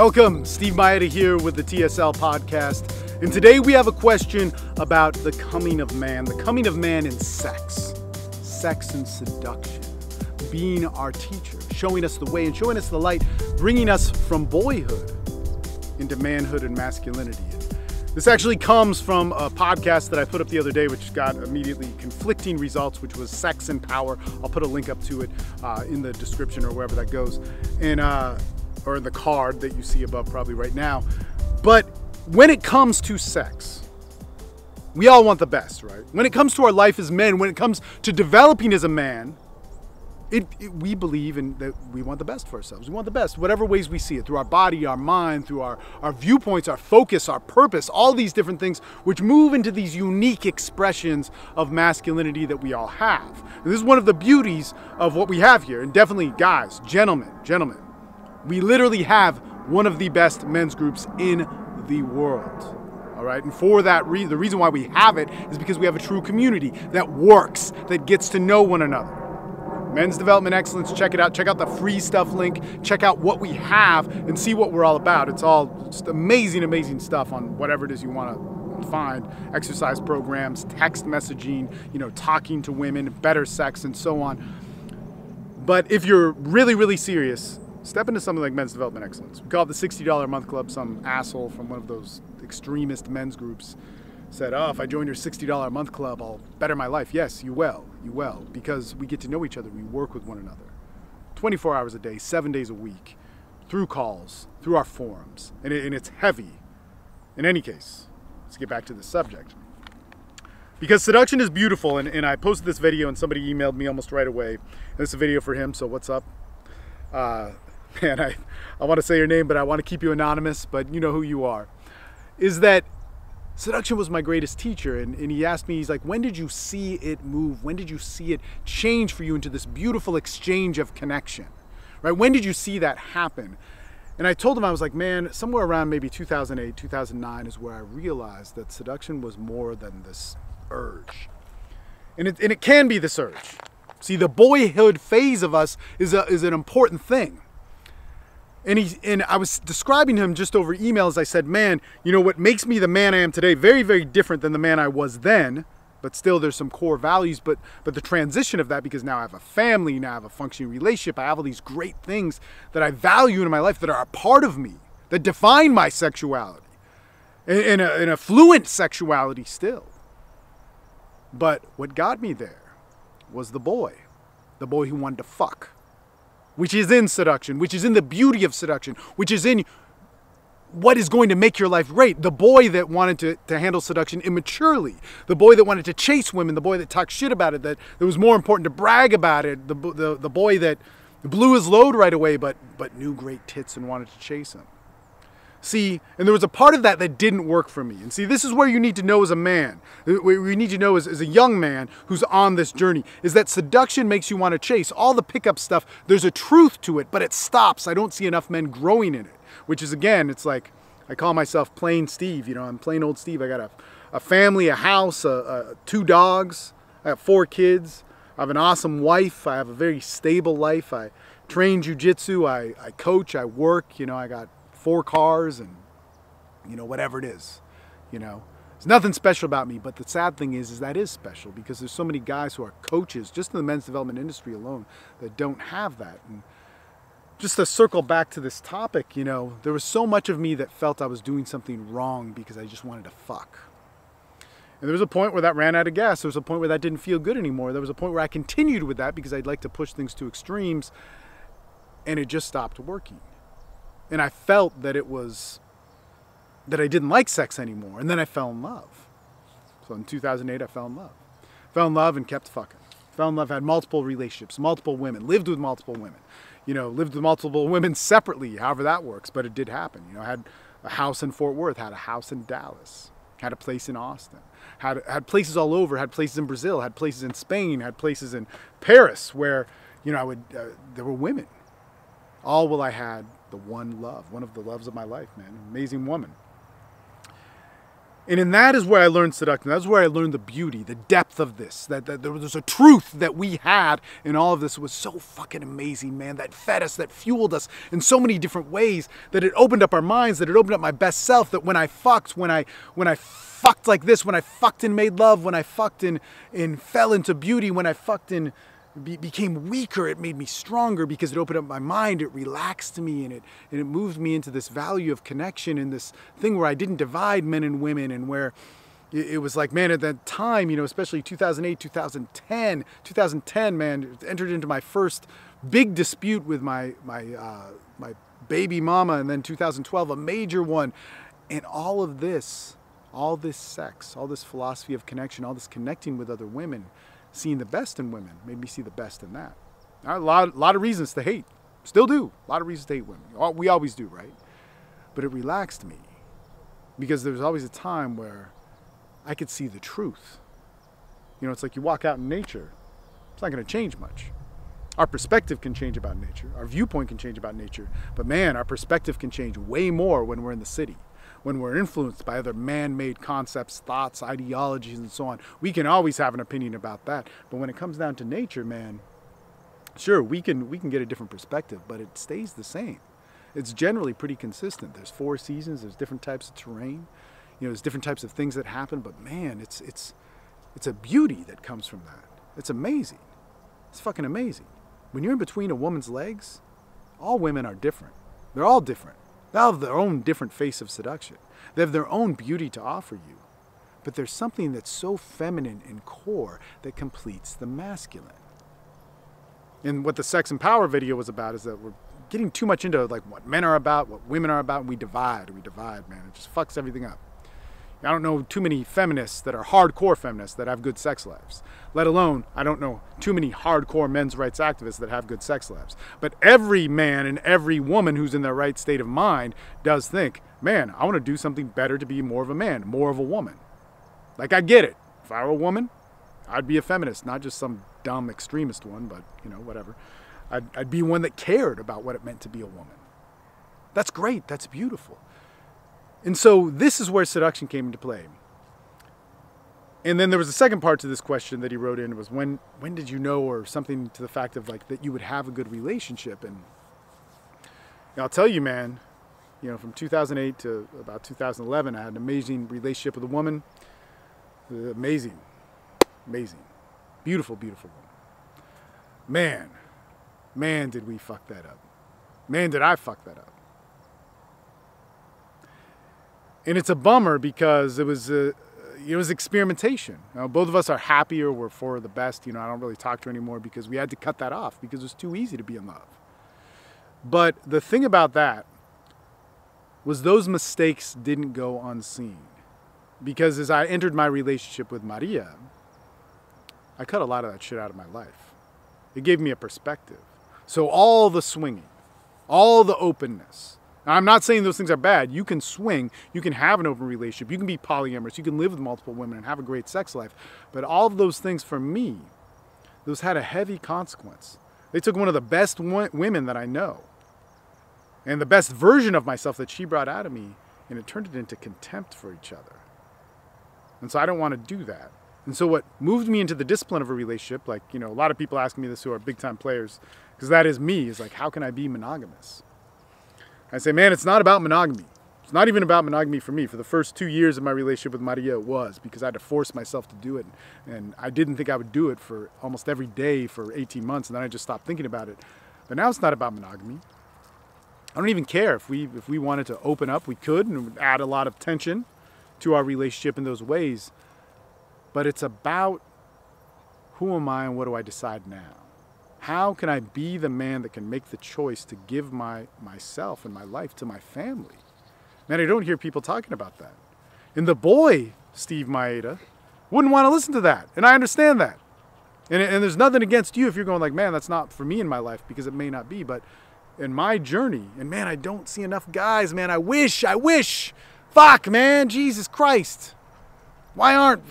Welcome, Steve Mayeda here with the TSL podcast. And today we have a question about the coming of man in sex and seduction, being our teacher, showing us the way and showing us the light, bringing us from boyhood into manhood and masculinity. And this actually comes from a podcast that I put up the other day, which got immediately conflicting results, which was Sex and Power. I'll put a link up to it in the description or wherever that goes. And or in the card that you see above probably right now. But when it comes to sex, we all want the best, right? When it comes to our life as men, when it comes to developing as a man, we believe in that we want the best for ourselves. We want the best, whatever ways we see it, through our body, our mind, through our viewpoints, our focus, our purpose, all these different things which move into these unique expressions of masculinity that we all have. And this is one of the beauties of what we have here. And definitely, guys, gentlemen, we literally have one of the best men's groups in the world. All right. And for that reason, the reason why we have it is because we have a true community that works, that gets to know one another. Men's Development Excellence, check it out. Check out the free stuff link. Check out what we have and see what we're all about. It's all just amazing stuff on whatever it is you want to find. Exercise programs, text messaging, talking to women, better sex, and so on. But if you're really serious, step into something like Men's Development Excellence. We call it the $60 a month club. Some asshole from one of those extremist men's groups said, if I join your $60 a month club, I'll better my life. Yes, you will, because we get to know each other. We work with one another 24 hours a day, 7 days a week, through calls, through our forums, and it's heavy. In any case, let's get back to the subject. Because seduction is beautiful, and I posted this video and somebody emailed me almost right away. And it's a video for him, so what's up? Man, I want to say your name, but I want to keep you anonymous, but you know who you are. Is that seduction was my greatest teacher, and he asked me, he's like, when did you see it move? When did you see it change for you into this beautiful exchange of connection? Right? When did you see that happen? And I told him, I was like, man, somewhere around maybe 2008, 2009 is where I realized that seduction was more than this urge. And it can be this urge. See, the boyhood phase of us is an important thing. And I was describing him just over emails. I said, man, what makes me the man I am today, very different than the man I was then, but still there's some core values, but the transition of that, because now I have a family, now I have a functioning relationship, I have all these great things that I value in my life that are a part of me, that define my sexuality, and a fluent sexuality still. But what got me there was the boy who wanted to fuck, which is in seduction, which is in the beauty of seduction, which is in what is going to make your life great. The boy that wanted to handle seduction immaturely, the boy that wanted to chase women, the boy that talked shit about it, that it was more important to brag about it, the boy that blew his load right away but knew great tits and wanted to chase him. See, and there was a part of that didn't work for me. And see, this is where you need to know as a man, where you need to know as a young man who's on this journey, is that seduction makes you want to chase. All the pickup stuff, there's a truth to it, but it stops. I don't see enough men growing in it, which is, again, it's like, I call myself plain Steve. I'm plain old Steve. I got a family, a house, 2 dogs. I have 4 kids. I have an awesome wife. I have a very stable life. I train jujitsu. I coach. I work. I got 4 cars and, whatever it is, There's nothing special about me, but the sad thing is that is special, because there's so many guys who are coaches, just in the men's development industry alone, that don't have that. And just to circle back to this topic, there was so much of me that felt I was doing something wrong because I just wanted to fuck. And there was a point where that ran out of gas. There was a point where that didn't feel good anymore. There was a point where I continued with that because I'd like to push things to extremes, and it just stopped working. And I felt that I didn't like sex anymore. And then I fell in love. So in 2008, I fell in love. Fell in love and kept fucking. Fell in love, had multiple relationships, multiple women, lived with multiple women. Lived with multiple women separately, however that works, but it did happen. Had a house in Fort Worth, had a house in Dallas, had a place in Austin, had places all over, had places in Brazil, had places in Spain, had places in Paris where, there were women. All while I had the one love, one of the loves of my life, man. Amazing woman. And in that is where I learned seduction. That's where I learned the beauty, the depth of this. That there was a truth that we had in all of this. It was so fucking amazing, man. That fed us, that fueled us in so many different ways. That it opened up our minds. That it opened up my best self. That when I fucked, when I fucked like this, when I fucked and made love, when I fucked and fell into beauty, when I fucked and became weaker, it made me stronger because it opened up my mind, it relaxed me, and it moved me into this value of connection and this thing where I didn't divide men and women, and where it was like, man, at that time, especially 2008, 2010, man, entered into my first big dispute with my baby mama, and then 2012, a major one, and all this sex, all this philosophy of connection, all this connecting with other women, seeing the best in women made me see the best in that. A lot of reasons to hate. Still do. A lot of reasons to hate women. We always do, right? But it relaxed me because there was always a time where I could see the truth. It's like you walk out in nature. It's not going to change much. Our perspective can change about nature. Our viewpoint can change about nature. But man, our perspective can change way more when we're in the city. When we're influenced by other man-made concepts, thoughts, ideologies, and so on. We can always have an opinion about that. But when it comes down to nature, man, sure, we can get a different perspective, but it stays the same. It's generally pretty consistent. There's 4 seasons, there's different types of terrain, there's different types of things that happen, but man, it's a beauty that comes from that. It's amazing. It's fucking amazing. When you're in between a woman's legs, all women are different. They're all different. They all have their own different face of seduction. They have their own beauty to offer you. But there's something that's so feminine and core that completes the masculine. And what the Sex and Power video was about is that we're getting too much into like what men are about, what women are about, and we divide, man. It just fucks everything up. I don't know too many feminists that are hardcore feminists that have good sex lives. Let alone, I don't know too many hardcore men's rights activists that have good sex lives. But every man and every woman who's in their right state of mind does think, man, I want to do something better to be more of a man, more of a woman. Like, I get it. If I were a woman, I'd be a feminist, not just some dumb extremist one, but, whatever. I'd be one that cared about what it meant to be a woman. That's great. That's beautiful. And so this is where seduction came into play. And then there was a second part to this question that he wrote in. It was when did you know, or something to the fact of like that you would have a good relationship. And I'll tell you, man, from 2008 to about 2011, I had an amazing relationship with a woman. Amazing. Beautiful, beautiful woman. Man, did we fuck that up. Man, did I fuck that up. And it's a bummer because it was experimentation. Both of us are happy, or we're for the best. I don't really talk to her anymore because we had to cut that off because it was too easy to be in love. But the thing about that was those mistakes didn't go unseen. Because as I entered my relationship with Maria, I cut a lot of that shit out of my life. It gave me a perspective. So all the swinging, all the openness. Now, I'm not saying those things are bad. You can swing. You can have an open relationship. You can be polyamorous. You can live with multiple women and have a great sex life. But all of those things, for me, those had a heavy consequence. They took one of the best women that I know and the best version of myself that she brought out of me, and it turned it into contempt for each other. And so I don't want to do that. And so what moved me into the discipline of a relationship, like, a lot of people ask me this who are big-time players, because that is me, is like, how can I be monogamous? I say, man, it's not about monogamy. It's not even about monogamy for me. For the first 2 years of my relationship with Maria, it was, because I had to force myself to do it. And I didn't think I would do it for almost every day for 18 months, and then I just stopped thinking about it. But now it's not about monogamy. I don't even care. If we wanted to open up, we could, and it would add a lot of tension to our relationship in those ways. But it's about who am I and what do I decide now? How can I be the man that can make the choice to give myself and my life to my family? Man, I don't hear people talking about that. And the boy, Steve Mayeda, wouldn't want to listen to that. And I understand that. And there's nothing against you if you're going like, man, that's not for me in my life, because it may not be. But in my journey, and man, I don't see enough guys, man. I wish. Fuck, man, Jesus Christ. Why aren't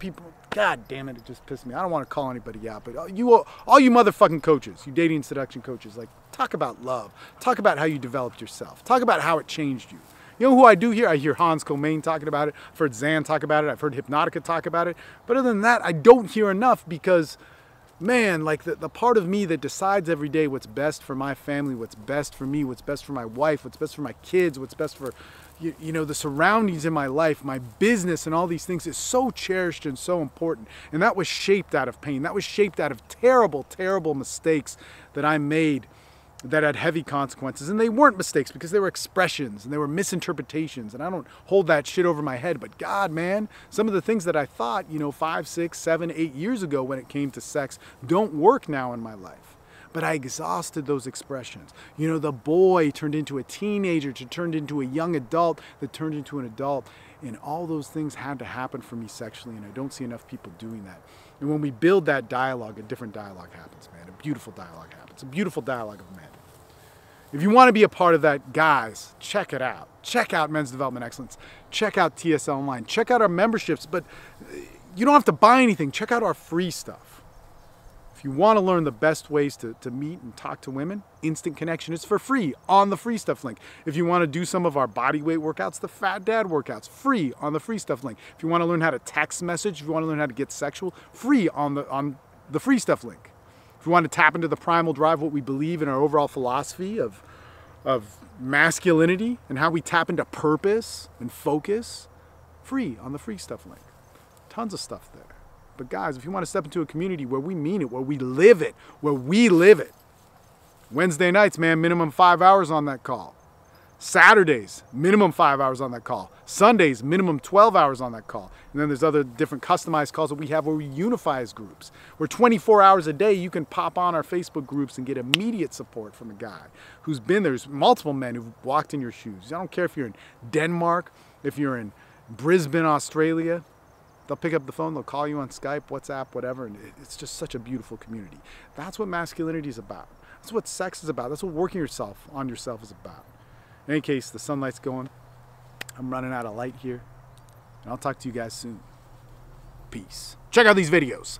people... God damn it, it just pissed me. I don't want to call anybody out, but all you motherfucking coaches, you dating seduction coaches, like, talk about love. Talk about how you developed yourself. Talk about how it changed you. You know who I do hear? I hear Hans Komain talking about it. I've heard Zan talk about it. I've heard Hypnotica talk about it. But other than that, I don't hear enough because, man, like the part of me that decides every day what's best for my family, what's best for me, what's best for my wife, what's best for my kids, what's best for, you know, the surroundings in my life, my business and all these things is so cherished and so important. And that was shaped out of pain. That was shaped out of terrible, terrible mistakes that I made that had heavy consequences. And they weren't mistakes because they were expressions and they were misinterpretations. And I don't hold that shit over my head. But God, man, some of the things that I thought, you know, 5, 6, 7, 8 years ago when it came to sex don't work now in my life. But I exhausted those expressions. You know, the boy turned into a teenager, turned into a young adult, that turned into an adult. And all those things had to happen for me sexually, and I don't see enough people doing that. And when we build that dialogue, a different dialogue happens, man. A beautiful dialogue happens. A beautiful dialogue of men. If you want to be a part of that, guys, check it out. Check out Men's Development Excellence. Check out TSL Online. Check out our memberships, but you don't have to buy anything. Check out our free stuff. If you want to learn the best ways to meet and talk to women, Instant Connection is for free on the free stuff link. If you want to do some of our body weight workouts, the Fat Dad workouts, free on the free stuff link. If you want to learn how to text message, if you want to learn how to get sexual, free on the free stuff link. If you want to tap into the primal drive, what we believe in our overall philosophy of masculinity and how we tap into purpose and focus, free on the free stuff link. Tons of stuff there. But guys, if you want to step into a community where we mean it, where we live it, Wednesday nights, man, minimum 5 hours on that call. Saturdays, minimum 5 hours on that call. Sundays, minimum 12 hours on that call. And then there's other different customized calls that we have where we unify as groups. Where 24 hours a day, you can pop on our Facebook groups and get immediate support from a guy who's been there. There's multiple men who've walked in your shoes. I don't care if you're in Denmark, if you're in Brisbane, Australia. They'll pick up the phone, they'll call you on Skype, WhatsApp, whatever. And it's just such a beautiful community. That's what masculinity is about. That's what sex is about. That's what working on yourself is about. In any case, the sunlight's going. I'm running out of light here. And I'll talk to you guys soon. Peace. Check out these videos.